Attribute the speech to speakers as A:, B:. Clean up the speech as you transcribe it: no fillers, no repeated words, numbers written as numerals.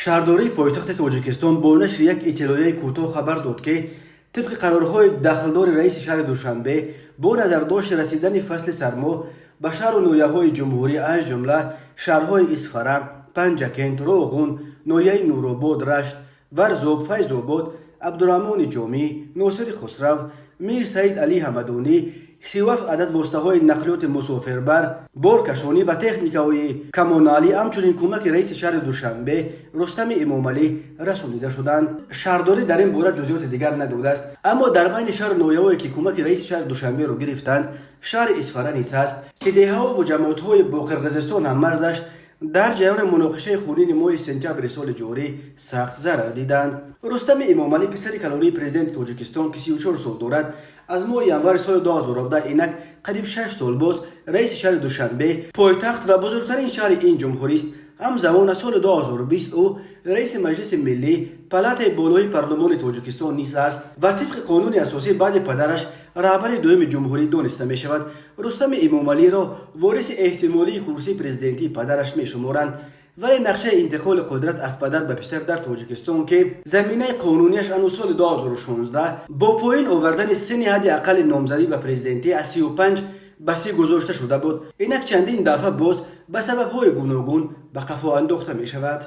A: شهرداری پایتخت تاجیکستان با نشر یک اطلاعیه کوتاه خبر داد که طبق قرارهای دخلدار رئیس شهر دوشنبه با نظرداشت رسیدن فصل سرما به شهر و نویه‌های جمهوری از جمله شهرهای اسفره، پنجکند، روغون، نویه نورآباد، رشت، ورزاب، فیض‌آباد، عبدالرحمن جامی، ناصر خسرو، میر سعید علی حمدانی 37 عدد واسطه‌های نقلیات مسافربر، بارکشانی و تکنیک‌های کمونالی همچنین کمک رئیس شهر دوشنبه رستم امامعلی رسانیده شدند. شهرداری در این باره جزئیات دیگر نداده است، اما در بین شهر نویه‌هایی که کمک رئیس شهر دوشنبه را گرفتند شهر اسفره نیز است که دهه‌ها و جماعت‌های با قرقیزستان هم مرزش در جریان مناقشه خونین ماه سپتامبر سال جاری سخت ضرر دیدند. رستم امامعلی پسر کلانی پرزیدنت تاجیکستان که 34 سال دارد از ماه ینور سال 2017 اینک قریب 6 سال باز رئیس شهر دوشنبه پایتخت و بزرگترین شهر این جمهوری است. همزمان از سال 2020 او رئیس مجلس ملی پلات بالای پارلمان تاجیکستان نیز است و طبق قانون اساسی بعد پدرش رهبر دوم جمهوری دانسته می شود. رستم امامعلی را وارث احتمالی کرسی پرزیدنتی پدرش می شمارند، ولی نقشه انتقال قدرت از پدر به پسر در تاجیکستان که زمینه قانونیش انو سال 2016 با پایین آوردن سن حد اقل نامزدی به پرزیدنتی از 35 به 30 گذاشته شده بود، اینک چندین دفعه باز به سبب‌های گوناگون به قفا انداخته می شود.